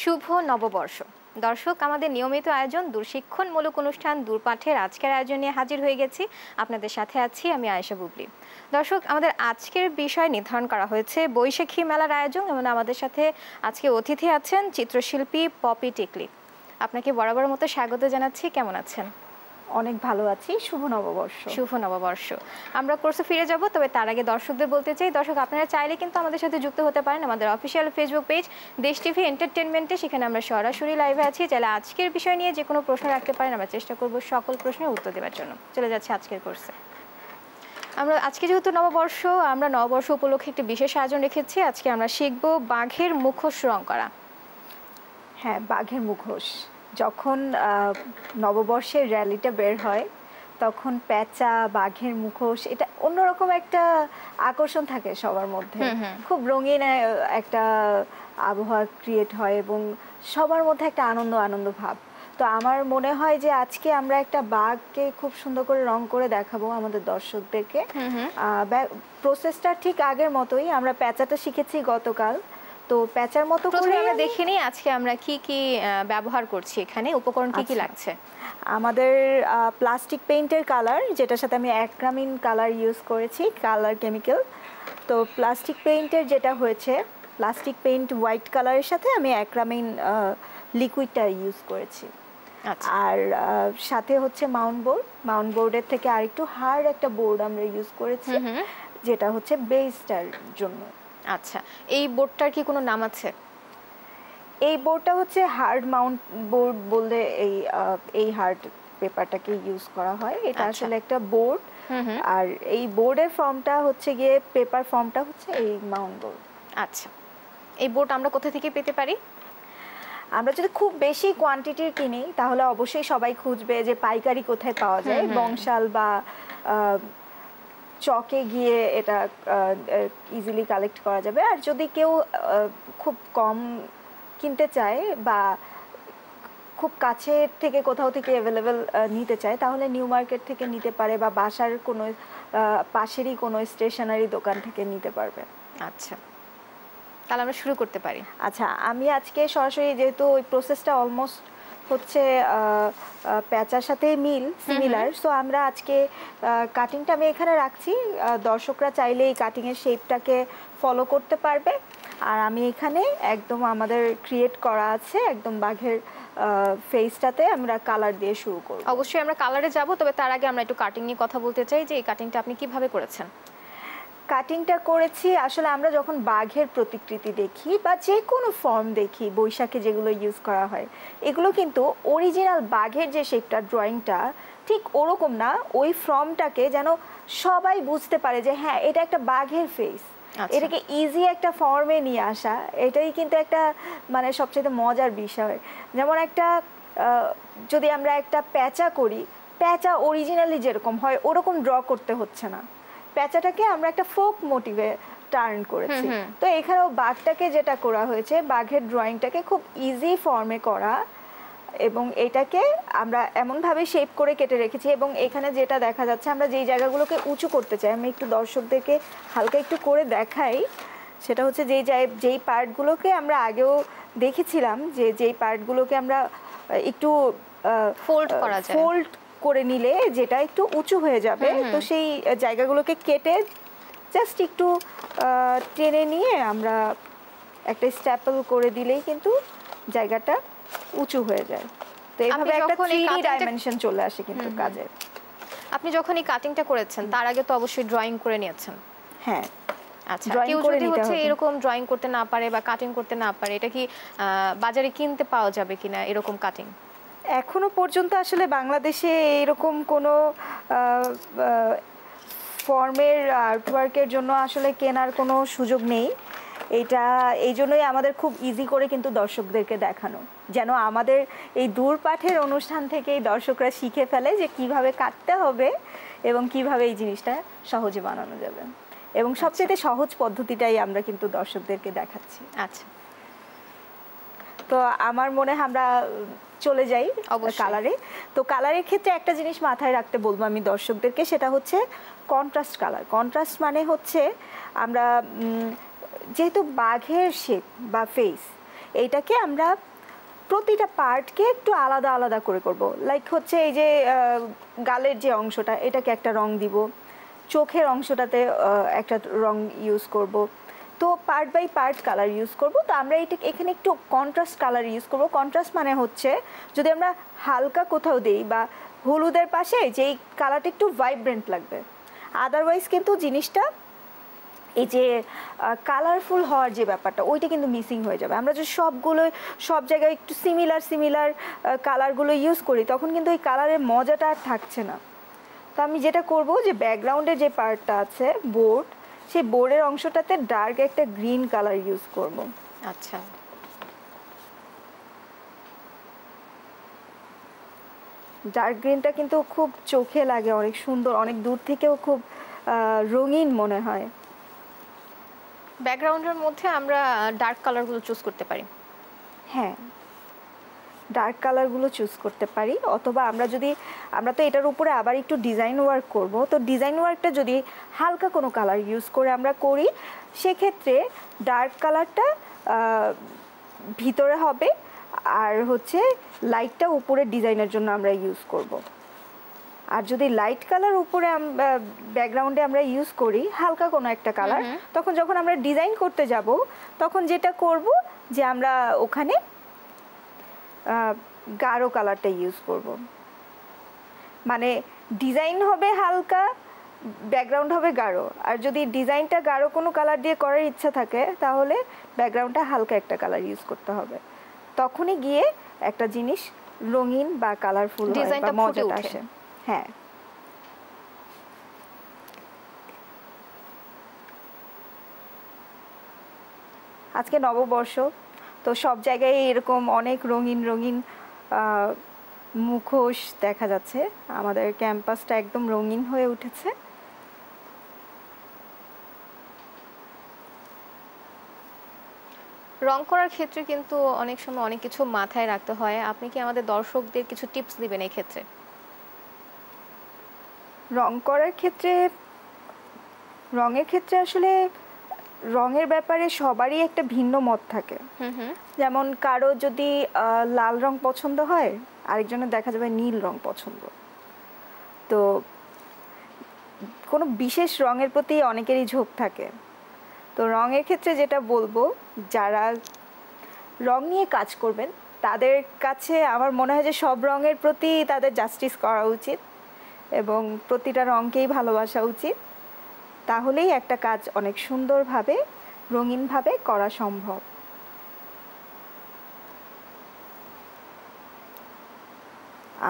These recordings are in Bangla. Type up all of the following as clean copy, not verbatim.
শুভ নববর্ষ। দর্শক, আমাদের নিয়মিত আয়োজন দূরশিক্ষণমূলক অনুষ্ঠান দূরপাঠের আজকের আয়োজন নিয়ে হাজির হয়ে গেছি। আপনাদের সাথে আছি আমি আয়েশা বুবলি। দর্শক, আমাদের আজকের বিষয় নির্ধারণ করা হয়েছে বৈশাখী মেলার আয়োজন, এবং আমাদের সাথে আজকে অতিথি আছেন চিত্রশিল্পী পপি টিকলি। আপনাকে বরাবর মতো স্বাগত জানাচ্ছি। কেমন আছেন? অনেক ভালো আছি। শুভ নববর্ষ। শুভ নববর্ষ। আমরা কোর্সে ফিরে যাব, তবে তার আগে দর্শকদের বলতে চাই, দর্শক আপনারা চাইলে কিন্তু আমাদের সাথে যুক্ত হতে পারেন আমাদের অফিসিয়াল ফেসবুক পেজ দেশ টিভি এন্টারটেনমেন্টে। সেখানে আমরা সরাসরি লাইভে আছি। চাইলে আজকের বিষয় নিয়ে যে কোনো প্রশ্ন রাখতে পারেন, আমরা চেষ্টা করব সকল প্রশ্নের উত্তর দেওয়ার জন্য। চলে যাচ্ছে আজকের কোর্সে। আমরা আজকে যেহেতু নববর্ষ, আমরা নববর্ষ উপলক্ষে একটি বিশেষ আয়োজন রেখেছি। আজকে আমরা শিখব বাঘের মুখোশ রং করা। হ্যাঁ, বাঘের মুখোশ। যখন নববর্ষের র্যালিটা বের হয় তখন পেঁচা, বাঘের মুখোশ, এটা অন্যরকম একটা আকর্ষণ থাকে সবার মধ্যে। খুব রঙিন একটা আবহাওয়া ক্রিয়েট হয় এবং সবার মধ্যে একটা আনন্দ আনন্দ ভাব। তো আমার মনে হয় যে আজকে আমরা একটা বাঘকে খুব সুন্দর করে রং করে দেখাবো আমাদের দর্শকদেরকে। প্রসেসটা ঠিক আগের মতোই। আমরা পেঁচাটা শিখেছি গতকাল, তো প্যাচার মতো করে আমরা দেখে নিই আজকে আমরা কি কি ব্যবহার করছি। এখানে উপকরণ কি কি লাগছে? আমাদের প্লাস্টিক পেইন্টের কালার, যেটার সাথে আমি অ্যাক্রামিন কালার ইউজ করেছি, কালার কেমিক্যাল। তো প্লাস্টিক পেইন্টের যেটা হয়েছে, প্লাস্টিক পেইন্ট হোয়াইট কালারের সাথে আমি অ্যাক্রামিন লিকুইডটা ইউজ করেছি। আর সাথে হচ্ছে মাউন্ট বোর্ডের থেকে আরেকটু হার্ড একটা বোর্ড আমরা ইউজ করেছি, যেটা হচ্ছে বেসটার জন্য। আচ্ছা, এই বোর্ডটার কি কোনো নাম আছে? এই বোর্ডটা হচ্ছে হার্ড মাউন্ট বোর্ড বলতে এই হার্ড পেপারটাকে ইউজ করা হয়। এটা আসলে একটা বোর্ড, আর এই বোর্ডের ফর্মটা হচ্ছে গিয়ে, পেপার ফর্মটা হচ্ছে এই মাউন্ট বোর্ড। আচ্ছা, এই বোর্ড আমরা কোথা থেকে পেতে পারি? আমরা যদি খুব বেশি কোয়ান্টিটির কিনি তাহলে অবশ্যই সবাই খুঁজবে যে পাইকারি কোথায় পাওয়া যায়। বংশাল বা চকে গিয়ে এটা ইজিলি কালেক্ট করা যাবে। আর যদি কেউ খুব কম কিনতে চায় বা খুব কাছে থেকে কোথাও থেকে অ্যাভেলেবেল নিতে চায়, তাহলে নিউ মার্কেট থেকে নিতে পারে বা বাসার কোনো পাশেরই কোনো স্টেশনারি দোকান থেকে নিতে পারবে। আচ্ছা, তাহলে আমরা শুরু করতে পারি। আচ্ছা, আমি আজকে সরাসরি, যেহেতু ওই প্রসেসটা অলমোস্ট হচ্ছে প্যাচার সাথে সিমিলার, সো আমরা আজকে কাটিংটা আমি এখানে রাখছি। দর্শকরা চাইলে এই কাটিংয়ের শেপটাকে ফলো করতে পারবে। আর আমি এখানে একদম আমাদের ক্রিয়েট করা আছে একদম বাঘের ফেসটাতে আমরা কালার দিয়ে শুরু করব। অবশ্যই আমরা কালারে যাব, তবে তার আগে আমরা একটু কাটিং নিয়ে কথা বলতে চাই যে এই কাটিংটা আপনি কিভাবে করেছেন? কাটিংটা করেছি আসলে আমরা যখন বাঘের প্রতিকৃতি দেখি বা যে কোনো ফর্ম দেখি বৈশাখে যেগুলো ইউজ করা হয়, এগুলো কিন্তু অরিজিনাল বাঘের যে শেপটা, ড্রয়িংটা ঠিক ওরকম না। ওই ফর্মটাকে যেন সবাই বুঝতে পারে যে হ্যাঁ, এটা একটা বাঘের ফেস, এটাকে ইজি একটা ফর্মে নিয়ে আসা, এটাই কিন্তু একটা মানে সবচেয়ে মজার বিষয়। যেমন একটা যদি আমরা একটা প্যাঁচা করি, প্যাঁচা অরিজিনালি যেরকম হয় ওরকম ড্র করতে হচ্ছে না, প্যাঁচাটাকে আমরা একটা ফোক মোটিভে টার্ন করেছি। তো এখানেও বাঘটাকে যেটা করা হয়েছে, বাঘের ড্রয়িংটাকে খুব ইজি ফর্মে করা, এবং এটাকে আমরা এমনভাবে শেপ করে কেটে রেখেছি। এবং এখানে যেটা দেখা যাচ্ছে, আমরা যেই জায়গাগুলোকে উঁচু করতে চাই, আমি একটু দর্শকদেরকে হালকা একটু করে দেখাই। সেটা হচ্ছে যেই পার্টগুলোকে আমরা আগেও দেখেছিলাম, যেই পার্টগুলোকে আমরা একটু ফোল্ড করে নিলে যেটা একটু উঁচু হয়ে যাবে, তো সেই জায়গাগুলোকে কেটে জাস্ট একটু টেনে নিয়ে আমরা একটা স্ট্যাপল করে দিলেই কিন্তু জায়গাটা উঁচু হয়ে যায়। তো এইভাবে একটা 3D ডাইমেনশন চলে আসে কিন্তু কাজে। আপনি যখন এই কাটিংটা করেছেন তার আগে তো অবশ্যই ড্রয়িং করে নিয়েছেন। হ্যাঁ। আচ্ছা, কেউ যদি হচ্ছে এরকম ড্রয়িং করতে না পারে বা কাটিং করতে না পারে, এটা কি বাজারে কিনতে পাওয়া যাবে কিনা এরকম কাটিং? এখনো পর্যন্ত আসলে বাংলাদেশে এরকম কোনো ফর্মের আর্টওয়ার্কের জন্য আসলে কেনার কোনো সুযোগ নেই। এটা এই জন্যই আমাদের খুব ইজি করে কিন্তু দর্শকদেরকে দেখানো, যেন আমাদের এই দূরপাঠের অনুষ্ঠান থেকেই দর্শকরা শিখে ফেলে যে কিভাবে কাটতে হবে এবং কিভাবে এই জিনিসটা সহজে বানানো যাবে। এবং সবচেয়ে সহজ পদ্ধতিটাই আমরা কিন্তু দর্শকদেরকে দেখাচ্ছি। আচ্ছা, তো আমার মনে হয় আমরা চলে যাই কালারে। তো কালারের ক্ষেত্রে একটা জিনিস মাথায় রাখতে বলবো আমি দর্শকদেরকে, সেটা হচ্ছে কন্ট্রাস্ট কালার। কন্ট্রাস্ট মানে হচ্ছে আমরা যেহেতু বাঘের শেপ বা ফেস, এইটাকে আমরা প্রতিটা পার্টকে একটু আলাদা আলাদা করে করব। লাইক হচ্ছে এই যে গালের যে অংশটা এটাকে একটা রং দিব, চোখের অংশটাতে একটা রং ইউজ করব। তো part by part colour use করব। তো আমরা এখানে একটু কন্ট্রাস্ট কালার ইউজ করব। কন্ট্রাস্ট মানে হচ্ছে যদি আমরা হালকা কোথাও দেই বা হলুদের পাশে যেই কালারটা একটু ভাইব্রেন্ট লাগবে, আদারওয়াইজ কিন্তু জিনিসটা এই যে কালারফুল হওয়ার যে ব্যাপারটা ওইটা কিন্তু মিসিং হয়ে যাবে। আমরা যদি সব জায়গায় একটু সিমিলার কালারগুলো ইউজ করি তখন কিন্তু এই কালারের মজাটা আর থাকছে না। তো আমি যেটা করব যে ব্যাকগ্রাউন্ডের যে পার্টটা আছে বোর্ড, সেই বোর্ডের অংশটাতে ডার্ক একটা গ্রিন কালার ইউজ করব। আচ্ছা, ডার্ক গ্রিনটা কিন্তু খুব চোখে লাগে, অনেক সুন্দর, অনেক দূর থেকেও খুব রঙিন মনে হয়। ব্যাকগ্রাউন্ডের মধ্যে আমরা ডার্ক কালারগুলো চুজ করতে পারি। হ্যাঁ, ডার্ক কালারগুলো চুজ করতে পারি, অথবা আমরা তো এটার উপরে আবার একটু ডিজাইন ওয়ার্ক করব। তো ডিজাইন ওয়ার্কটা যদি হালকা কোনো কালার ইউজ করে আমরা করি সেক্ষেত্রে ডার্ক কালারটা ভিতরে হবে আর হচ্ছে লাইটটা উপরে ডিজাইনের জন্য আমরা ইউজ করব। আর যদি লাইট কালার উপরে ব্যাকগ্রাউন্ডে আমরা ইউজ করি হালকা কোনো একটা কালার, তখন যখন আমরা ডিজাইন করতে যাব তখন যেটা করব যে আমরা ওখানে গাঢ় কালারটা ইউজ করব। মানে ডিজাইন হবে হালকা, ব্যাকগ্রাউন্ড হবে গাঢ়। আর যদি ডিজাইনটা গাঢ় কোনো কালার দিয়ে করার ইচ্ছা থাকে তাহলে ব্যাকগ্রাউন্ডটা হালকা একটা কালার ইউজ করতে হবে। তখনই গিয়ে একটা জিনিস রঙিন বা কালারফুল হয় বা মজাটা আসে। হ্যাঁ, আজকে নববর্ষ, তো সব জায়গায় এরকম অনেক রঙিন রঙিন মুখোশ দেখা যাচ্ছে। আমাদের ক্যাম্পাসটা একদম রঙিন হয়ে উঠেছে। রং করার ক্ষেত্রে কিন্তু অনেক সময় অনেক কিছু মাথায় রাখতে হয়। আপনি কি আমাদের দর্শকদের কিছু টিপস দিবেন এই ক্ষেত্রে? রঙের ক্ষেত্রে আসলে রঙের ব্যাপারে সবারই একটা ভিন্ন মত থাকে। যেমন কারো যদি লাল রং পছন্দ হয়, আরেকজনের দেখা যাবে নীল রং পছন্দ। তো কোনো বিশেষ রঙের প্রতি অনেকেরই ঝোঁক থাকে। তো রঙের ক্ষেত্রে যেটা বলবো, যারা রং নিয়ে কাজ করবেন তাদের কাছে আমার মনে হয় যে সব রঙের প্রতি তাদের জাস্টিস করা উচিত এবং প্রতিটা রঙকেই ভালোবাসা উচিত। তাহলেই একটা কাজ অনেক সুন্দরভাবে রঙিনভাবে করা সম্ভব।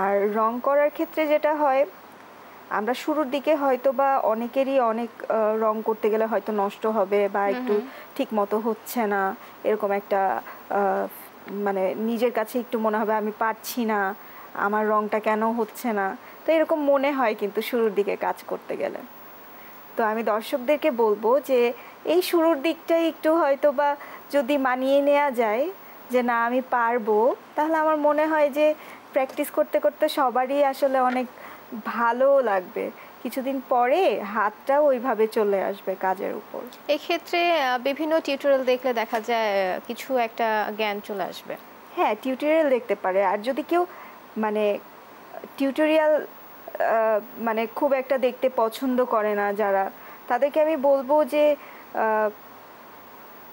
আর রং করার ক্ষেত্রে যেটা হয়, আমরা শুরুর দিকে হয়তো বা অনেকেরই অনেক রং করতে গেলে হয়তো নষ্ট হবে বা একটু ঠিক মতো হচ্ছে না, এরকম একটা মানে নিজের কাছে একটু মনে হবে আমি পারছি না, আমার রংটা কেন হচ্ছে না। তো এরকম মনে হয় কিন্তু শুরুর দিকে কাজ করতে গেলে। তো আমি দর্শকদেরকে বলবো যে এই শুরুর দিকটাই একটু হয়তো বা যদি মানিয়ে নেওয়া যায় যে না আমি পারবো, তাহলে আমার মনে হয় যে প্র্যাকটিস করতে করতে সবারই আসলে অনেক ভালো লাগবে। কিছুদিন পরে হাতটাও ওইভাবে চলে আসবে কাজের উপর। এক্ষেত্রে বিভিন্ন টিউটোরিয়াল দেখলে দেখা যায় কিছু একটা জ্ঞান চলে আসবে। হ্যাঁ, টিউটোরিয়াল দেখতে পারে। আর যদি কেউ মানে টিউটোরিয়াল মানে খুব একটা দেখতে পছন্দ করে না যারা, তাদেরকে আমি বলবো যে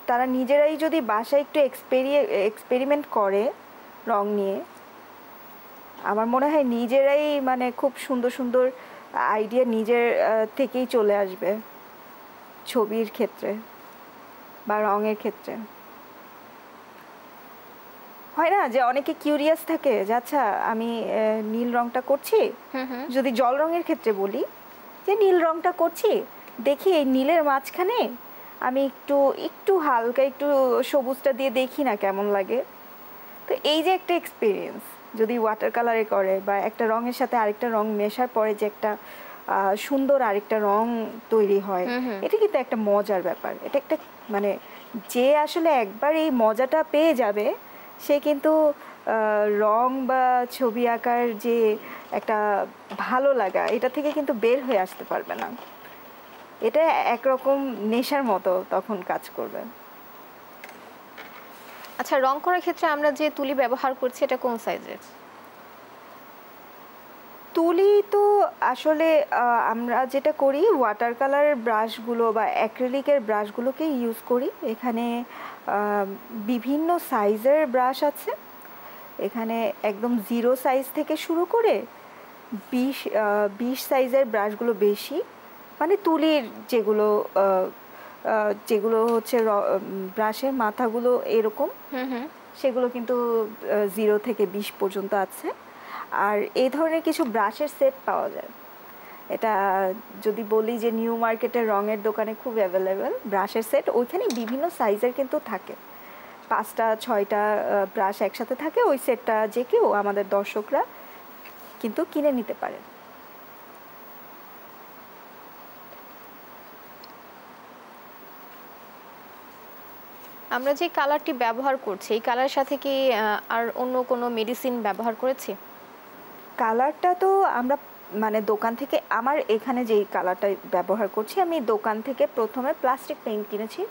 তারা নিজেরাই যদি বাসায় একটু এক্সপেরিমেন্ট করে রং নিয়ে, আমার মনে হয় নিজেরাই মানে খুব সুন্দর সুন্দর আইডিয়া নিজের থেকেই চলে আসবে ছবির ক্ষেত্রে বা রঙের ক্ষেত্রে। হয় না যে অনেকে কিউরিয়াস থাকে যে আচ্ছা আমি নীল রংটা করছি, যদি জল রঙের ক্ষেত্রে বলি যে নীল রংটা করছি, দেখি এই নীলের মাঝখানে আমি একটু হালকা একটু সবুজটা দিয়ে দেখি না কেমন লাগে। তো এই যে একটা এক্সপিরিয়েন্স যদি ওয়াটার কালারে করে বা একটা রঙের সাথে আরেকটা রং মেশার পরে যে একটা সুন্দর আরেকটা রং তৈরি হয়, এটা কিন্তু একটা মজার ব্যাপার। এটা একটা মানে যে আসলে একবার এই মজাটা পেয়ে যাবে সে কিন্তু রং বা ছবি আঁকার যে একটা ভালো লাগা এটা থেকে কিন্তু বের হয়ে আসতে পারবে না। এটা একরকম নেশার মতো তখন কাজ করবে। আচ্ছা, রং করার ক্ষেত্রে আমরা যে তুলি ব্যবহার করছি এটা কোন সাইজের? তুলি তো আসলে আমরা যেটা করি ওয়াটার কালার ব্রাশগুলো বা অ্যাক্রিলিকের ব্রাশগুলোকে ইউজ করি। এখানে বিভিন্ন সাইজের ব্রাশ আছে। এখানে একদম 0 সাইজ থেকে শুরু করে 20 সাইজের ব্রাশগুলো বেশি, মানে তুলির যেগুলো যেগুলো হচ্ছে ব্রাশের মাথাগুলো এরকম, সেগুলো কিন্তু 0 থেকে 20 পর্যন্ত আছে। আর এই ধরনের কিছু ব্রাশের সেট পাওয়া যায়। এটা যদি বলি যে নিউ মার্কেটের রঙের দোকানে খুব অ্যাভেলেবেল ব্রাশের সেট, ওইখানে বিভিন্ন সাইজের কিন্তু থাকে। 5টা 6টা ব্রাশ একসাথে থাকে। ওই সেটটা যে কেউ আমাদের দর্শকরা কিন্তু কিনে নিতে পারে। আমরা যে কালারটি ব্যবহার করছি এই কালারের সাথে কি আর অন্য কোনো মেডিসিন ব্যবহার করেছি? কালারটা তো আমরা মানে দোকান থেকে, আমার এখানে যেই কালারটা ব্যবহার করছি, আমি দোকান থেকে প্রথমে প্লাস্টিক পেইন্ট কিনেছি,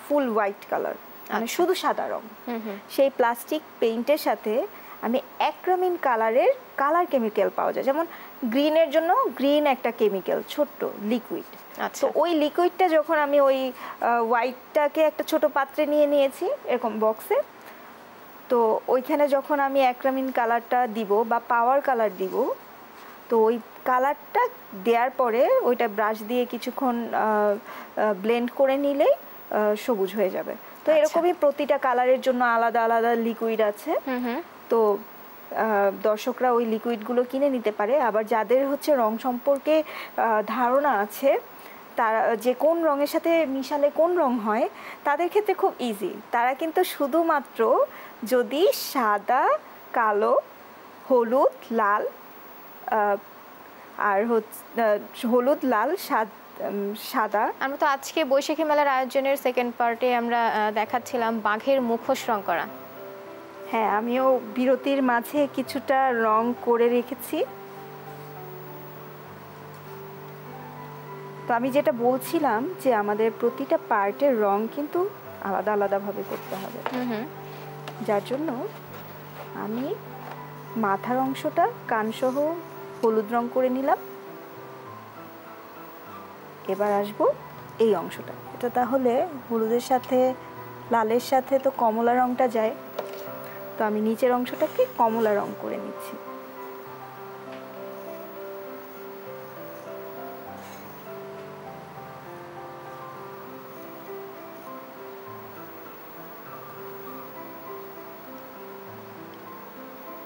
ফুল হোয়াইট কালার, মানে শুধু সাদা রং। সেই প্লাস্টিক পেইন্টের সাথে আমি অ্যাক্রামিন কালারের কালার কেমিক্যাল পাওয়া যায়, যেমন গ্রিনের জন্য গ্রিন একটা কেমিক্যাল ছোট্ট লিকুইড। তো ওই লিকুইডটা যখন আমি ওই হোয়াইটটাকে একটা ছোট পাত্রে নিয়ে নিয়েছি এরকম বক্সে, তো ওইখানে যখন আমি অ্যাক্রামিন কালারটা দিব বা পাওয়ার কালার দিব, তো ওই কালারটা দেওয়ার পরে ওইটা ব্রাশ দিয়ে কিছুক্ষণ ব্লেন্ড করে নিলেই সবুজ হয়ে যাবে। তো এরকমই প্রতিটা কালারের জন্য আলাদা আলাদা লিকুইড আছে। তো দর্শকরা ওই লিকুইডগুলো কিনে নিতে পারে। আবার যাদের হচ্ছে রং সম্পর্কে ধারণা আছে, তারা যে কোন রঙের সাথে মিশালে কোন রং হয়, তাদের ক্ষেত্রে খুব ইজি। তারা কিন্তু শুধুমাত্র যদি সাদা, কালো, হলুদ, লাল আর হলুদ, লাল, সাদা। আমরা তো আজকে বৈশাখী মেলার আয়োজনের সেকেন্ড পার্টে আমরা দেখাচ্ছিলাম বাঘের মুখোশ রং করা। হ্যাঁ, আমিও বিরতির মাঝে কিছুটা রং করে রেখেছি। তো আমি যেটা বলছিলাম যে আমাদের প্রতিটা পার্টের রং কিন্তু আলাদা আলাদাভাবে করতে হবে, যার জন্য আমি মাথার অংশটা কানসহ হলুদ রং করে নিলাম। এবার আসবো এই অংশটা, এটা তাহলে হলুদের সাথে লালের সাথে তো কমলা রংটা যায়, তো আমি নিচের অংশটাকে কমলা রং করে নিচ্ছি।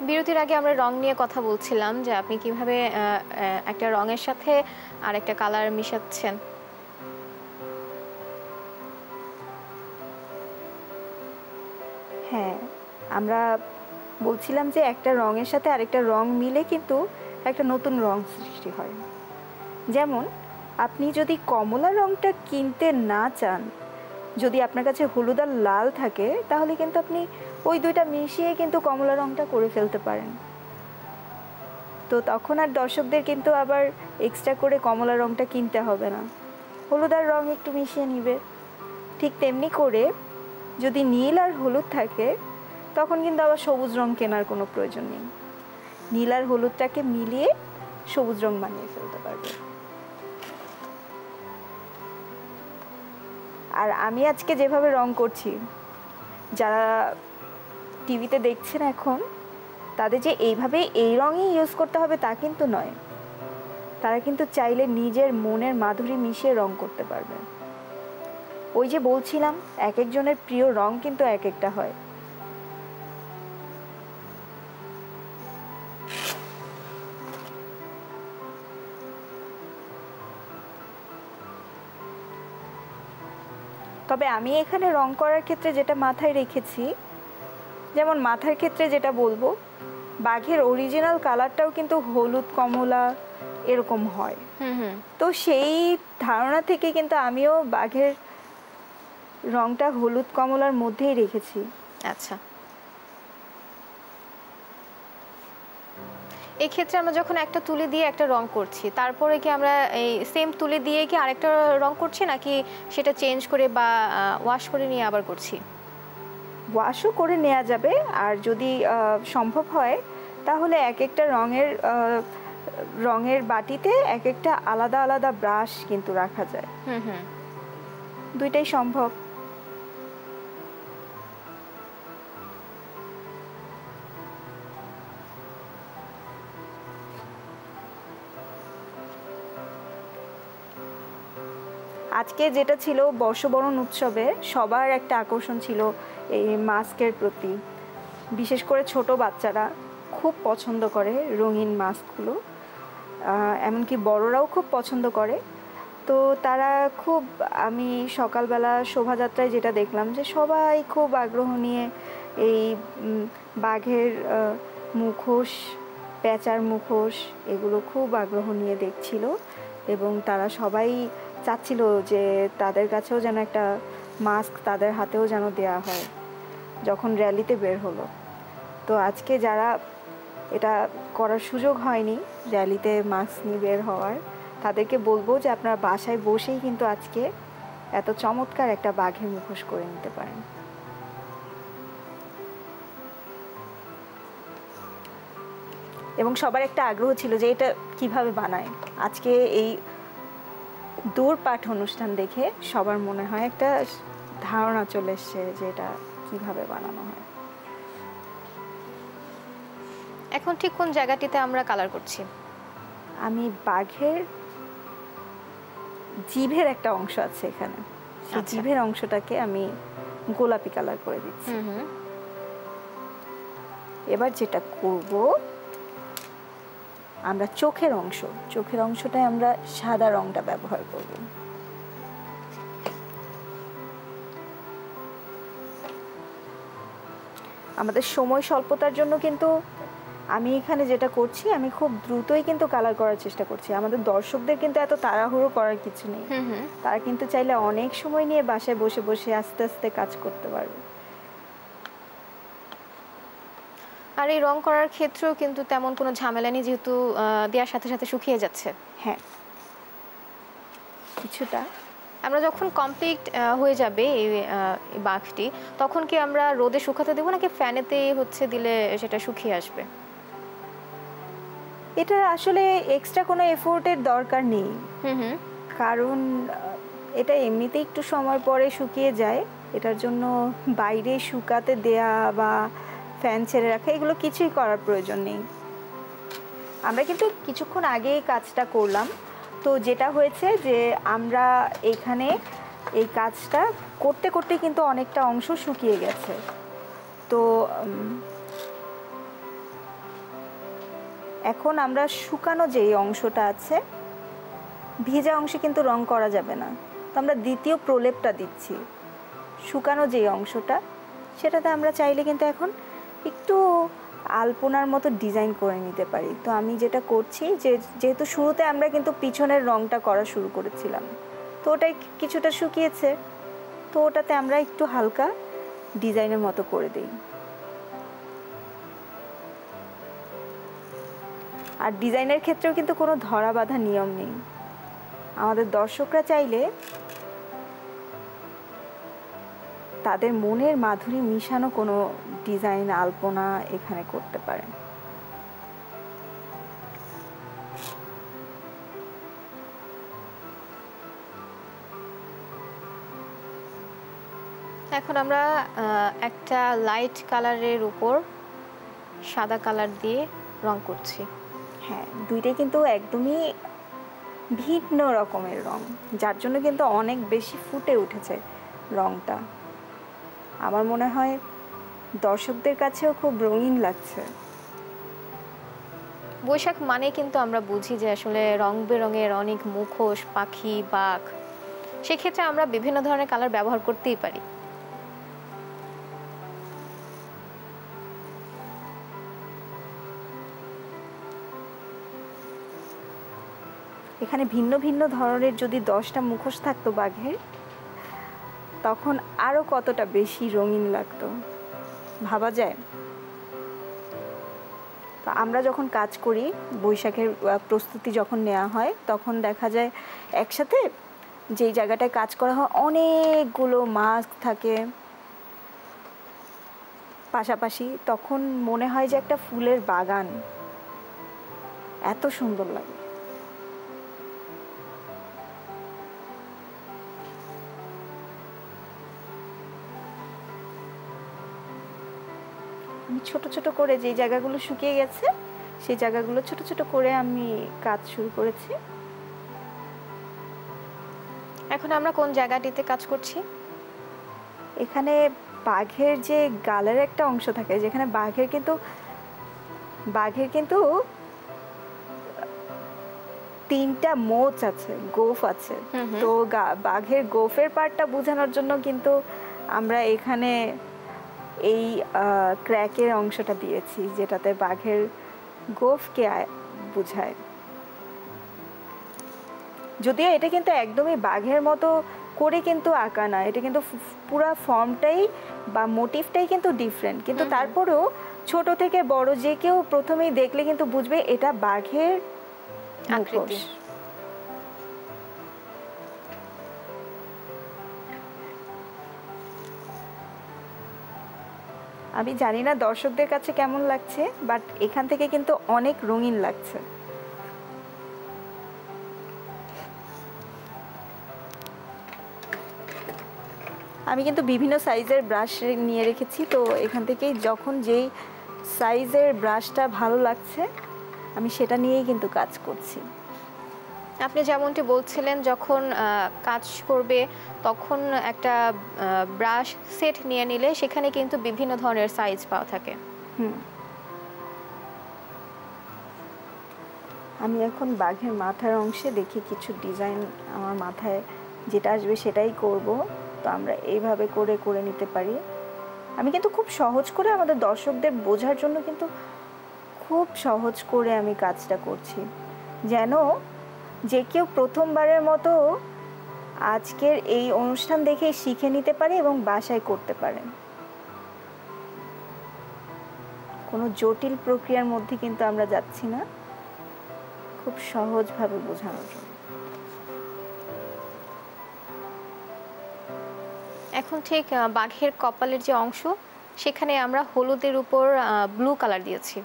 বিরতির আগে আমরা রং নিয়ে কথা বলছিলাম যে আপনি কিভাবে একটা রঙের সাথে আর একটা কালার মিশাচ্ছেন। হ্যাঁ, আমরা বলছিলাম যে একটা রঙের সাথে আরেকটা রং মিলে কিন্তু একটা নতুন রং সৃষ্টি হয়। যেমন আপনি যদি কমলা রংটা কিনতে না চান, যদি আপনার কাছে হলুদ আর লাল থাকে, তাহলে কিন্তু আপনি ওই দুইটা মিশিয়ে কিন্তু কমলা রংটা করে ফেলতে পারেন। তো তখন আর দর্শকদের কিন্তু আবার এক্সট্রা করে কমলা রংটা কিনতে হবে না, হলুদ আর রং একটু মিশিয়ে নিবে। ঠিক তেমনি করে যদি নীল আর হলুদ থাকে, তখন কিন্তু আবার সবুজ রং কেনার কোনো প্রয়োজন নেই। নীল আর হলুদটাকে মিলিয়ে সবুজ রং বানিয়ে ফেলতে পারবে। আর আমি আজকে যেভাবে রং করছি, যারা টিভিতে দেখছেন এখন, তাদের যে এইভাবে এই রঙই ইউজ করতে হবে তা কিন্তু নয়। তারা কিন্তু চাইলে নিজের মনের মাধুরী মিশিয়ে রং করতে পারবে। ওই যে বলছিলাম, এক একজনের প্রিয় রং কিন্তু এক একটা হয়। তবে আমি এখানে রং করার ক্ষেত্রে যেটা মাথায় রেখেছি, যেমন মাথার ক্ষেত্রে যেটা বলবো, বাঘের অরিজিনাল কালারটাও কিন্তু হলুদ কমলা এরকম হয়। তো সেই ধারণা থেকে কিন্তু আমিও বাঘের রংটা হলুদ কমলার মধ্যেই রেখেছি। আচ্ছা, এই ক্ষেত্রে আমরা যখন একটা তুলি দিয়ে একটা রং করছি, তারপরে কি আমরা এই সেম তুলি দিয়ে কি আরেকটা রং করছি, নাকি সেটা চেঞ্জ করে বা ওয়াশ করে নিয়ে আবার করছি? ওয়াশও করে নেওয়া যাবে, আর যদি সম্ভব হয় তাহলে এক একটা রঙের বাটিতে এক একটা আলাদা আলাদা ব্রাশ কিন্তু রাখা যায়। দুইটাই সম্ভব। আজকে যেটা ছিল বর্ষবরণ উৎসবে সবার একটা আকর্ষণ ছিল এই মাস্কের প্রতি, বিশেষ করে ছোট বাচ্চারা খুব পছন্দ করে রঙিন মাস্কগুলো, এমনকি বড়রাও খুব পছন্দ করে। তো তারা খুব, আমি সকালবেলা শোভাযাত্রায় যেটা দেখলাম যে সবাই খুব আগ্রহ নিয়ে এই বাঘের মুখোশ, পেঁচার মুখোশ এগুলো খুব আগ্রহ নিয়ে দেখছিল, এবং তারা সবাই চাচ্ছিল যে তাদের কাছেও যেন একটা মাস্ক তাদের হাতেও যেন দেয়া হয় যখন র্যালিতে বের হলো। তো আজকে যারা এটা করার সুযোগ হয়নি র্যালিতে মাস্ক নিয়ে বের হওয়ার, তাদেরকে বলবো যে আপনারা বাসায় বসেই কিন্তু আজকে এত চমৎকার একটা বাঘের মুখোশ করে নিতে পারেন। এবং সবার একটা আগ্রহ ছিল যে এটা কিভাবে বানায়। আজকে এই দূরপাঠ অনুষ্ঠান দেখে সবার মনে হয় একটা ধারণা চলে এসছে যে এটা কিভাবে বানানো হয়। এখন ঠিক কোন জায়গাটিতে আমরা কালার করছি? আমি বাঘের জিভের একটা অংশ আছে এখানে, সেই জিভের অংশটাকে আমি গোলাপি কালার করে দিচ্ছি। এবার যেটা করব, আমরা চোখের অংশটায় আমরা সাদা রংটা ব্যবহার করব। আমাদের সময় স্বল্পতার জন্য কিন্তু আমি এখানে যেটা করছি, আমি খুব দ্রুতই কিন্তু কালার করার চেষ্টা করছি। আমাদের দর্শকদের কিন্তু এত তাড়াহুড়ো করার কিছু নেই, তারা কিন্তু চাইলে অনেক সময় নিয়ে বাসায় বসে বসে আস্তে আস্তে কাজ করতে পারবে। আর এই রং করার ক্ষেত্রেও কিন্তু তেমন কোনো ঝামেলা নেই, যেহেতু দেওয়ার সাথে সাথে শুকিয়ে যাচ্ছে। হ্যাঁ, কিছুটা আমরা যখন কমপ্লিট হয়ে যাবে এই বাঘটি, তখন কি আমরা রোদে শুকাতে দেবো নাকি ফ্যানেতে দিলে সেটা শুকিয়ে আসবে? এটা আসলে এক্সট্রা কোনো এফোর্টের দরকার নেই, কারণ এটা এমনিতে একটু সময় পরে শুকিয়ে যায়। এটার জন্য বাইরে শুকাতে দেয়া বা ফ্যান ছেড়ে রাখা এগুলো কিছুই করার প্রয়োজন নেই। আমরা কিন্তু কিছুক্ষণ আগেই কাজটা করলাম, তো যেটা হয়েছে যে আমরা এখানে এই কাজটা করতে করতে কিন্তু অনেকটা অংশ শুকিয়ে গেছে। তো এখন আমরা শুকানো যেই অংশটা আছে, ভিজা অংশে কিন্তু রং করা যাবে না, তো আমরা দ্বিতীয় প্রলেপটা দিচ্ছি। শুকানো যেই অংশটা, সেটাতে আমরা চাইলে কিন্তু এখন একটু আলপনার মতো ডিজাইন করে নিতে পারি। তো আমি যেটা করছি, যেহেতু শুরুতে আমরা কিন্তু পিছনের রংটা করা শুরু করেছিলাম, তো ওটাই কিছুটা শুকিয়েছে, তো ওটাতে আমরা একটু হালকা ডিজাইনের মতো করে দিই। আর ডিজাইনের ক্ষেত্রেও কিন্তু কোনো ধরা বাঁধা নিয়ম নেই। আমাদের দর্শকরা চাইলে তাদের মনের মাধুরী মিশানো কোনো ডিজাইন, আলপনা এখানে করতে পারেন। এখন আমরা একটা লাইট কালারের উপর সাদা কালার দিয়ে রং করছি। হ্যাঁ, দুইটাই কিন্তু একদমই ভিন্ন রকমের রং, যার জন্য কিন্তু অনেক বেশি ফুটে উঠেছে রংটা। আমার মনে হয় দর্শকদের কাছেও খুব রঙিন লাগছে। বৈশাখ মানে কিন্তু আমরা বুঝি যে আসলে রং বেরঙের অনেক মুখোশ, পাখি, বাঘ, সেক্ষেত্রে আমরা বিভিন্ন ধরনের কালার ব্যবহার করতেই পারি। এখানে ভিন্ন ভিন্ন ধরনের যদি 10টা মুখোশ থাকতো বাঘের, তখন আরো কতটা বেশি রঙিন লাগতো, ভাবা যায়। তো আমরা যখন কাজ করি, বৈশাখের প্রস্তুতি যখন নেওয়া হয়, তখন দেখা যায় একসাথে যেই জায়গাটায় কাজ করা হয় অনেকগুলো মাস্ক থাকে, পাশাপাশি, তখন মনে হয় যে একটা ফুলের বাগান, এত সুন্দর লাগে। আমি ছোট ছোট করে যে জায়গাগুলো শুকিয়ে গেছে সেই জায়গাগুলো ছোট ছোট করে আমি কাজ শুরু করেছি। এখন আমরা কোন জায়গাটিতে কাজ করছি? এখানে বাঘের যে গালের একটা অংশ থাকে, যেখানে বাঘের কিন্তু 3টা মোচ আছে, গোফ আছে। তো বাঘের গোফের পার্টটা বোঝানোর জন্য কিন্তু আমরা এখানে এই ক্র্যাকের অংশটা দিয়েছি, যেটাতে বাঘের গোফকে বোঝায়। যদিও এটা কিন্তু একদমই বাঘের মতো করে কিন্তু আঁকা না, এটা কিন্তু পুরো ফর্মটাই বা মোটিভটাই কিন্তু ডিফারেন্ট, কিন্তু তারপরেও ছোট থেকে বড় যে কেউ প্রথমেই দেখলে কিন্তু বুঝবে এটা বাঘের আকৃতি। আমি জানি না দর্শকদের কাছে কেমন লাগছে, বাট এখান থেকে কিন্তু অনেক রঙিন লাগছে। আমি কিন্তু বিভিন্ন সাইজের ব্রাশ নিয়ে রেখেছি, তো এখান থেকেই যখন যেই সাইজের ব্রাশটা ভালো লাগছে আমি সেটা নিয়েই কিন্তু কাজ করছি। আপনি যেমনটি বলছিলেন, যখন কাজ করবে তখন একটা ব্রাশ সেট নিয়ে নিলে সেখানে কিন্তু বিভিন্ন ধরনের সাইজ পাওয়া থাকে। আমি এখন বাঘের মাথার অংশে দেখি কিছু ডিজাইন আমার মাথায় যেটা আসবে সেটাই করব। তো আমরা এইভাবে করে করে নিতে পারি। আমি কিন্তু খুব সহজ করে আমাদের দর্শকদের বোঝার জন্য কিন্তু খুব সহজ করে আমি কাজটা করছি, যেন যে কেউ প্রথমবারের মতো আজকের এই অনুষ্ঠান দেখে শিখে নিতে পারে এবং বাসায় করতে পারে। কোনো জটিল প্রক্রিয়ার মধ্যে কিন্তু আমরা যাচ্ছি না, খুব সহজভাবে বোঝানোর জন্য। এখন ঠিক বাঘের কপালের যে অংশ সেখানে আমরা হলুদের উপর ব্লু কালার দিয়েছি।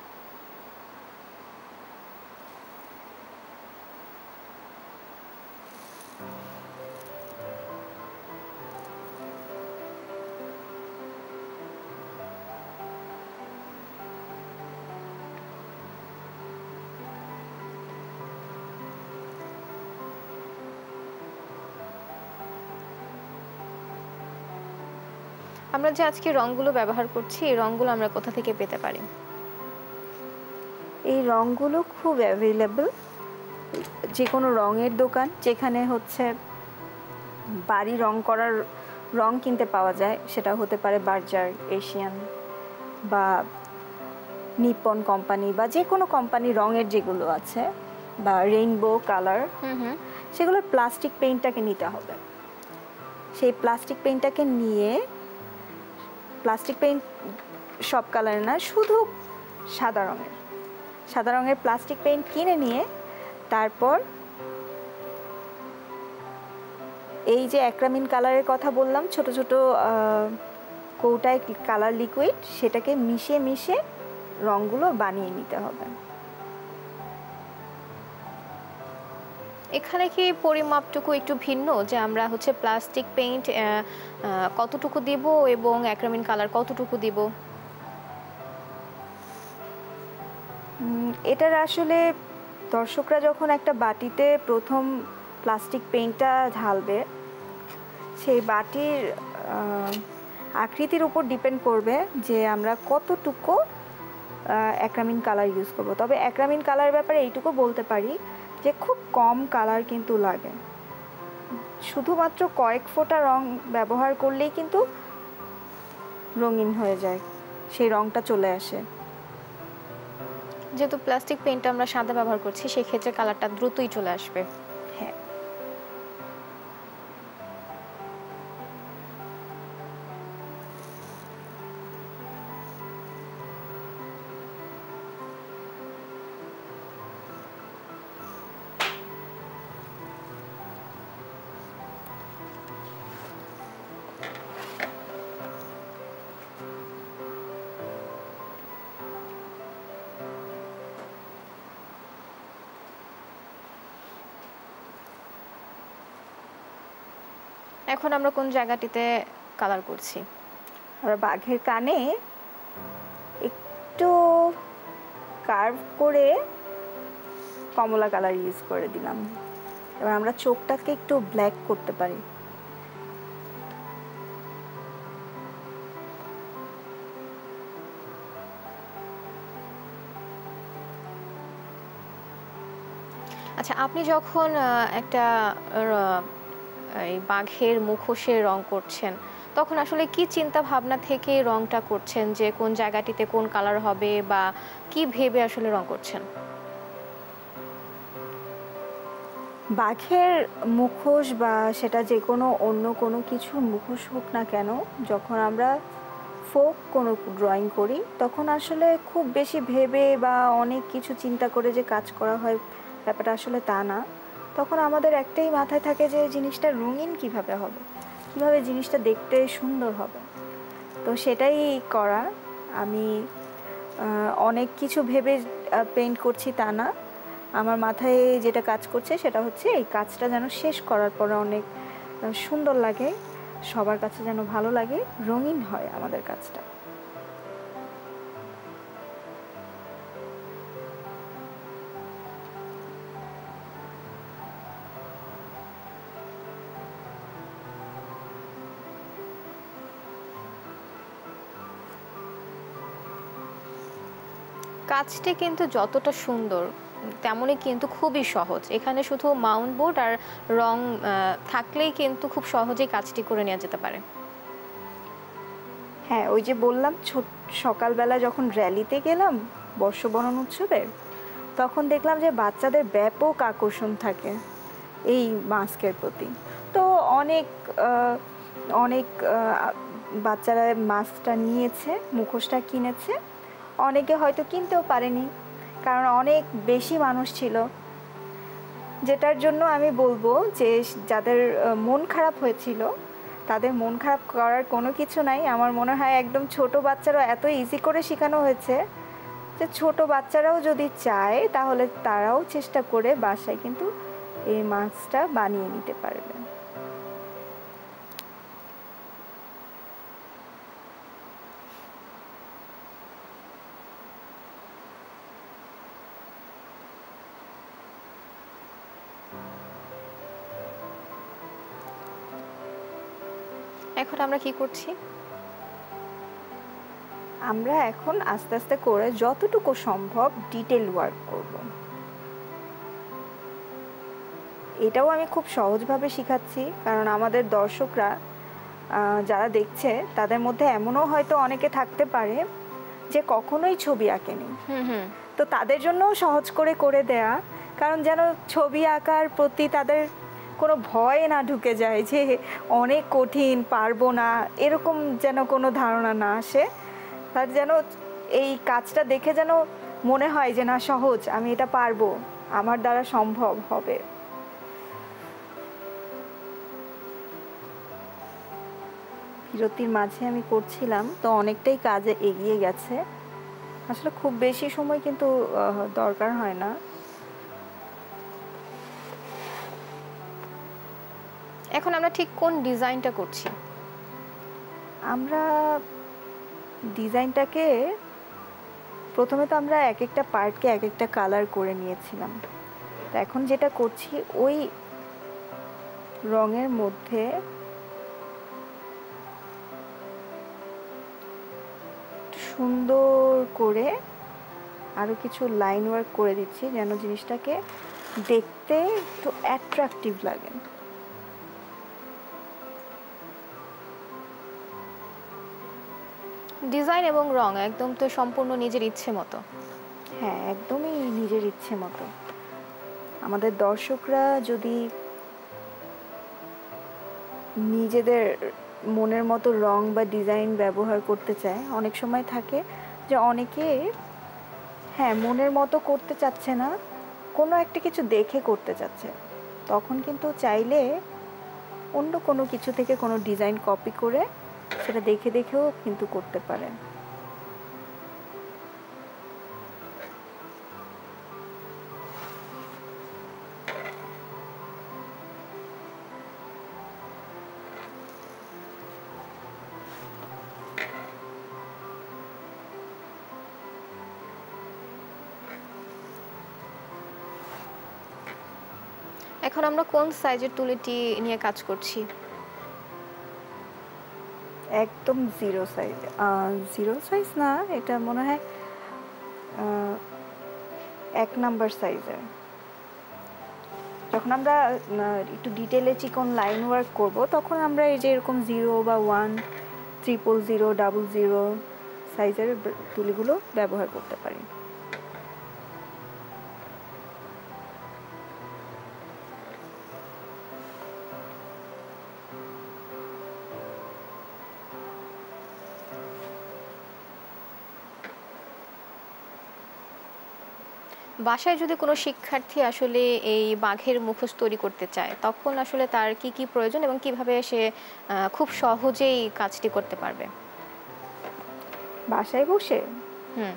আমরা যে আজকে রংগুলো ব্যবহার করছি, এই রংগুলো আমরা কোথা থেকে পেতে পারি? এই রংগুলো খুব অ্যাভেলেবল, যে কোনো রঙের দোকান যেখানে হচ্ছে বাড়ি রং করার রং কিনতে পাওয়া যায়, সেটা হতে পারে বার্জার, এশিয়ান বা নিপন কোম্পানি বা যে কোনো কোম্পানি রঙের যেগুলো আছে, বা রেইনবো কালার, সেগুলোর প্লাস্টিক পেইন্টটাকে নিতে হবে। সেই প্লাস্টিক পেইন্টটাকে নিয়ে, প্লাস্টিক পেইন্ট সব কালারের না, শুধু সাদা রঙের প্লাস্টিক পেইন্ট কিনে নিয়ে তারপর এই যে অ্যাক্রামিন কালারের কথা বললাম, ছোট ছোট কৌটায় কালার লিকুইড, সেটাকে মিশিয়ে মিশিয়ে রঙগুলো বানিয়ে নিতে হবে। এখানে কি পরিমাপটুকু একটু ভিন্ন, যে আমরা হচ্ছে প্লাস্টিক পেইন্ট কতটুকু দিব এবং অ্যাক্রামিন কালার কতটুকু দিব? এটার আসলে দর্শকরা যখন একটা বাটিতে প্রথম প্লাস্টিক পেইন্টটা ঢালবে, সেই বাটির আকৃতির উপর ডিপেন্ড করবে যে আমরা কতটুকু অ্যাক্রামিন কালার ইউজ করব। তবে অ্যাক্রামিন কালার ব্যাপারে এইটুকু বলতে পারি যে খুব কম কালার কিন্তু লাগে, শুধুমাত্র কয়েক ফোঁটা রং ব্যবহার করলেই কিন্তু রঙিন হয়ে যায়, সেই রংটা চলে আসে। যেহেতু প্লাস্টিক পেইন্ট আমরা সাদা ব্যবহার করছি, সেই ক্ষেত্রে কালারটা দ্রুতই চলে আসবে। হ্যাঁ, এখন আমরা কোন জায়গাটিতে কালার করছি? আমরা বাঘের কানে একটু কার্ভ করে কমলা কালার ইউজ করে দিলাম। এবার আমরা চোখটাকে একটু ব্ল্যাক করতে পারি। আচ্ছা, আপনি যখন একটা এই বাঘের মুখোশে রং করছেন, তখন আসলে কি চিন্তা ভাবনা থেকে রংটা করছেন, যে কোন জায়গাটিতে কোন কালার হবে বা কি ভেবে আসলে রং করছেন? বাঘের মুখোশ বা সেটা যে কোনো অন্য কোনো কিছুর মুখোশ হোক না কেন, যখন আমরা ফোক কোনো ড্রয়িং করি তখন আসলে খুব বেশি ভেবে বা অনেক কিছু চিন্তা করে যে কাজ করা হয়, ব্যাপারটা আসলে তা না। তখন আমাদের একটাই মাথায় থাকে যে জিনিসটা রঙিন কিভাবে হবে, কিভাবে জিনিসটা দেখতে সুন্দর হবে। তো সেটাই করা। আমি অনেক কিছু ভেবে পেইন্ট করছি তা না, আমার মাথায় যেটা কাজ করছে সেটা হচ্ছে এই কাজটা যেন শেষ করার পরে অনেক সুন্দর লাগে, সবার কাছে যেন ভালো লাগে, রঙিন হয় আমাদের কাজটা। কাজটি কিন্তু যতটা সুন্দর তেমনই কিন্তু খুবই সহজ। এখানে শুধু মাউন্ট বোর্ড আর রং থাকলেই কিন্তু খুব সহজেই কাজটি করে নেওয়া যেতে পারে। হ্যাঁ, ওই যে বললাম সকালবেলা যখন র্যালিতে গেলাম বর্ষবরণ উৎসবের, তখন দেখলাম যে বাচ্চাদের ব্যাপক আকর্ষণ থাকে এই মাস্কের প্রতি। তো অনেক অনেক বাচ্চারা মাস্কটা নিয়েছে, মুখোশটা কিনেছে, অনেকে হয়তো কিনতেও পারেনি কারণ অনেক বেশি মানুষ ছিল। যেটার জন্য আমি বলবো যে যাদের মন খারাপ হয়েছিল তাদের মন খারাপ করার কোনো কিছু নাই। আমার মনে হয় একদম ছোট বাচ্চারাও এত ইজি করে শেখানো হয়েছে যে ছোট বাচ্চারাও যদি চায় তাহলে তারাও চেষ্টা করে বাসায় কিন্তু এই মাস্কটা বানিয়ে নিতে পারবে। এখন আমরা কি করছি? আমরা এখন আস্তে আস্তে করে যতটুকু সম্ভব ডিটেল ওয়ার্ক করব। এটাও আমি খুব সহজভাবে শেখাচ্ছি কারণ আমাদের দর্শকরা যারা দেখছে তাদের মধ্যে এমনও হয়তো অনেকে থাকতে পারে যে কখনোই ছবি আঁকেনি। তো তাদের জন্যও সহজ করে করে দেয়া, কারণ যেন ছবি আঁকার প্রতি তাদের কোনো ভয় না ঢুকে যায় যে অনেক কঠিন, পারবো না, এরকম যেন কোনো ধারণা না আসে। তার যেন এই কাজটা দেখে যেন মনে হয় যে না, সহজ, আমি এটা পারবো, আমার দ্বারা সম্ভব হবে। বিরতির মাঝে আমি করছিলাম, তো অনেকটাই কাজে এগিয়ে গেছে। আসলে খুব বেশি সময় কিন্তু দরকার হয় না। এখন আমরা ঠিক কোন ডিজাইনটা করছি? আমরা ডিজাইনটাকে প্রথমে তো আমরা এক একটা পার্টকে এক একটা কালার করে নিয়েছিলাম। তো এখন যেটা করছি ওই রঙের মধ্যে সুন্দর করে আরও কিছু লাইন ওয়ার্ক করে দিচ্ছি যেন জিনিসটাকে দেখতে একটু অ্যাট্রাকটিভ লাগে। ডিজাইন এবং রং একদম তো সম্পূর্ণ নিজের ইচ্ছে মতো। হ্যাঁ, একদমই নিজের ইচ্ছে মতো। আমাদের দর্শকরা যদি নিজেদের মনের মতো রং বা ডিজাইন ব্যবহার করতে চায়, অনেক সময় থাকে যে অনেকে হ্যাঁ মনের মতো করতে চাচ্ছে না, কোনো একটা কিছু দেখে করতে চাচ্ছে, তখন কিন্তু চাইলে অন্য কোনো কিছু থেকে কোনো ডিজাইন কপি করে সেটা দেখে দেখেও কিন্তু করতে পারেন। এখন আমরা কোন সাইজের তুলিটি নিয়ে কাজ করছি? একদম জিরো সাইজ, জিরো সাইজ না, এটা মনে হয় 1 নাম্বার সাইজের। যখন আমরা একটু ডিটেলে চিকন লাইন ওয়ার্ক করব তখন আমরা এই যে এরকম 0 বা 1, 000, 00 সাইজের তুলিগুলো ব্যবহার করতে পারি। বাসায় যদি কোনো শিক্ষার্থী আসলে এই বাঘের মুখোশ তৈরি করতে চায় তখন আসলে তার কি কি প্রয়োজন এবং কিভাবে সে খুব সহজেই কাজটি করতে পারবে? বাসায় বসে হুম।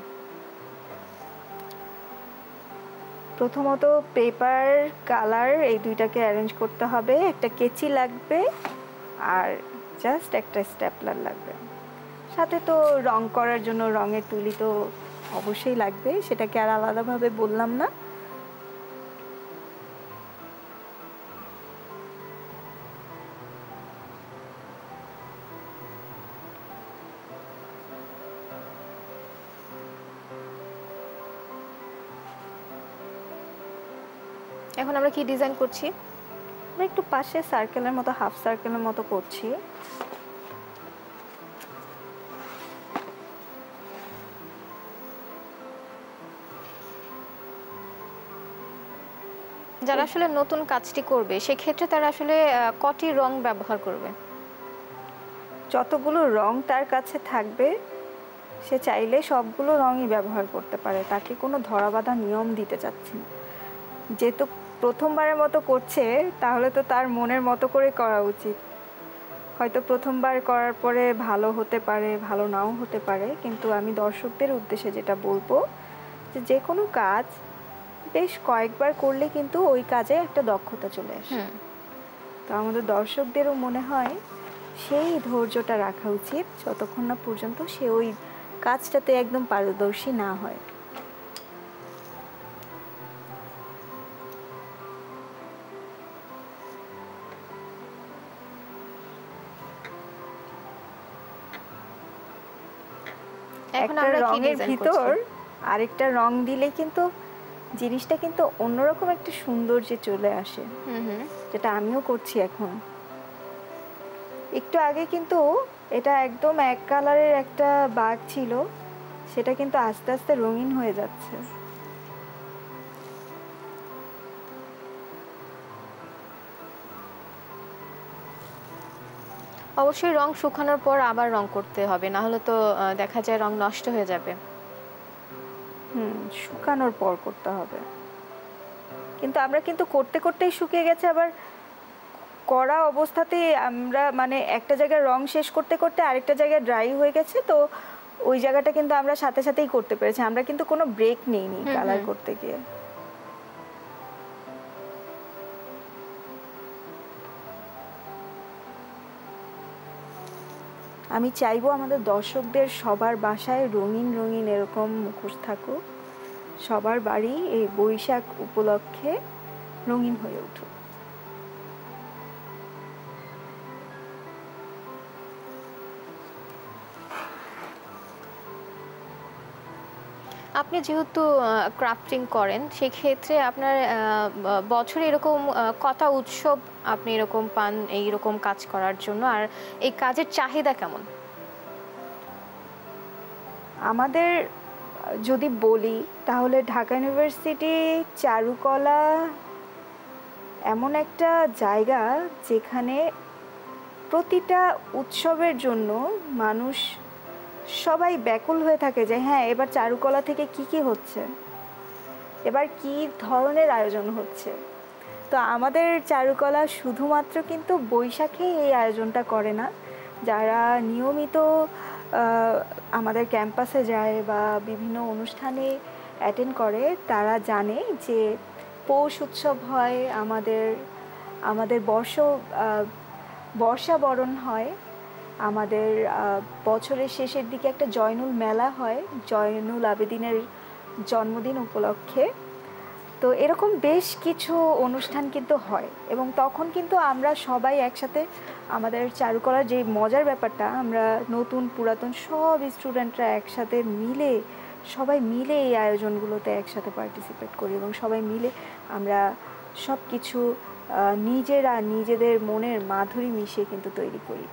প্রথমত পেপার, কালার এই দুইটাকে অ্যারেঞ্জ করতে হবে, একটা কেচি লাগবে আর জাস্ট একটা স্ট্যাপলার লাগবে। সাথে তো রং করার জন্য রঙের তুলি তো অবশ্যই লাগবে, সেটাকে আর আলাদাভাবে বললাম না। এখন আমরা কি ডিজাইন করছি? আমরা একটু পাশে সার্কেলের মতো, হাফ সার্কেলের মতো করছি। যারা আসলে নতুন কাজটি করবে সেক্ষেত্রে তারা আসলে কটি রং ব্যবহার করবে? যতগুলো রং তার কাছে থাকবে সে চাইলে সবগুলো রঙই ব্যবহার করতে পারে, তাকে কোনো ধরাবাঁধা নিয়ম দিতে চাচ্ছি না। যেহেতু প্রথমবারের মতো করছে তাহলে তো তার মনের মতো করে করা উচিত। হয়তো প্রথমবার করার পরে ভালো হতে পারে, ভালো নাও হতে পারে, কিন্তু আমি দর্শকদের উদ্দেশ্যে যেটা বলবো যে কোনো কাজ বেশ কয়েকবার করলে কিন্তু ওই কাজে একটা দক্ষতা চলে আসে। তো আমাদের দর্শকদেরও মনে হয় সেই ধৈর্যটা রাখা উচিত যতক্ষণ না পর্যন্ত সে ওই কাজটাতে একদম পারদর্শী না হয়। একটা রঙের ভিতর আরেকটা রং দিলে কিন্তু জিনিসটা কিন্তু অন্যরকম একটা সৌন্দর্যে চলে আসে, যেটা আমিও করছি এখন। একটু আগে কিন্তু এটা একদম এক কালারের একটা বাঘ ছিল, সেটা কিন্তু আস্তে আস্তে রঙিন হয়ে যাচ্ছে। অবশ্যই রং শুকানোর পর আবার রং করতে হবে, না হলে তো দেখা যায় রং নষ্ট হয়ে যাবে। শুকানোর পর করতে হবে, কিন্তু আমরা কিন্তু করতে করতেই শুকিয়ে গেছে। আবার করা অবস্থাতে আমরা মানে একটা জায়গায় রং শেষ করতে করতে আরেকটা জায়গায় ড্রাই হয়ে গেছে, তো ওই জায়গাটা কিন্তু আমরা সাথে সাথেই করতে পেরেছি, আমরা কিন্তু কোনো ব্রেক নেইনি কালার করতে গিয়ে। আমি চাইবো আমাদের দর্শকদের সবার বাসায় রঙিন রঙিন এরকম মুখোশ থাকুক, সবার বাড়ি এই বৈশাখ উপলক্ষে রঙিন হয়ে উঠুক। আপনি যেহেতু ক্রাফটিং করেন সেক্ষেত্রে আপনার বছরে এরকম কটা উৎসব আপনি এরকম পান এইরকম কাজ করার জন্য, আর এই কাজের চাহিদা কেমন? আমাদের যদি বলি তাহলে ঢাকা ইউনিভার্সিটি চারুকলা এমন একটা জায়গা যেখানে প্রতিটা উৎসবের জন্য মানুষ সবাই ব্যাকুল হয়ে থাকে যে হ্যাঁ এবার চারুকলা থেকে কি হচ্ছে, এবার কি ধরনের আয়োজন হচ্ছে। তো আমাদের চারুকলা শুধুমাত্র কিন্তু বৈশাখে এই আয়োজনটা করে না, যারা নিয়মিত আমাদের ক্যাম্পাসে যায় বা বিভিন্ন অনুষ্ঠানে অ্যাটেন্ড করে তারা জানে যে পৌষ উৎসব হয়, আমাদের বর্ষাবরণ হয়, আমাদের বছরের শেষের দিকে একটা জয়নুল মেলা হয় জয়নুল আবেদিনের জন্মদিন উপলক্ষে। তো এরকম বেশ কিছু অনুষ্ঠান কিন্তু হয় এবং তখন কিন্তু আমরা সবাই একসাথে আমাদের চারুকলার যে মজার ব্যাপারটা, আমরা নতুন পুরাতন সব স্টুডেন্টরা একসাথে মিলে সবাই মিলে এই আয়োজনগুলোতে একসাথে পার্টিসিপেট করি এবং সবাই মিলে আমরা সব কিছু নিজেরা নিজেদের মনের মাধুরী মিশিয়ে কিন্তু তৈরি করি।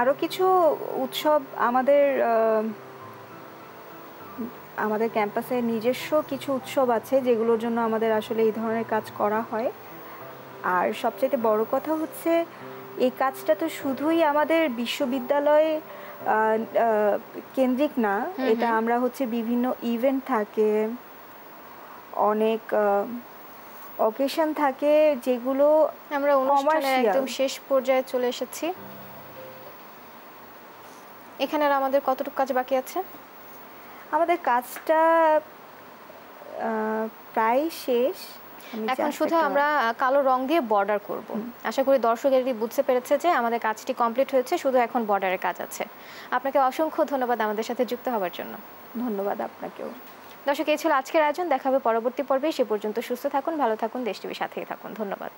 আরও কিছু উৎসব আমাদের ক্যাম্পাসে নিজস্ব কিছু উৎসব আছে যেগুলোর জন্য আমাদের আসলে এই ধরনের কাজ করা হয়। আর সবচেয়ে বড় কথা হচ্ছে এই কাজটা তো শুধুই আমাদের বিশ্ববিদ্যালয়ে কেন্দ্রিক না, এটা আমরা হচ্ছে বিভিন্ন ইভেন্ট থাকে, অনেক অকেশন থাকে যেগুলো আমরা অনুষ্ঠানের একদম শেষ পর্যায়ে চলে এসেছি। এখানে আর আমাদের কতটুকু কাজ বাকি আছে? আমাদের কাজটা প্রায় শেষ। এখন শুধু আমরা কালো রং দিয়ে বর্ডার করব। আশা করি দর্শক এটি বুঝতে পেরেছে যে আমাদের কাজটি কমপ্লিট হয়েছে, শুধু এখন বর্ডারের কাজ আছে। আপনাকে অসংখ্য ধন্যবাদ আমাদের সাথে যুক্ত হওয়ার জন্য। ধন্যবাদ আপনাকেও। দর্শক, এই ছিল আজকের আয়োজন। দেখা হবে পরবর্তী পর্বে। সে পর্যন্ত সুস্থ থাকুন, ভালো থাকুন, দেশ টিভির সাথেই থাকুন। ধন্যবাদ।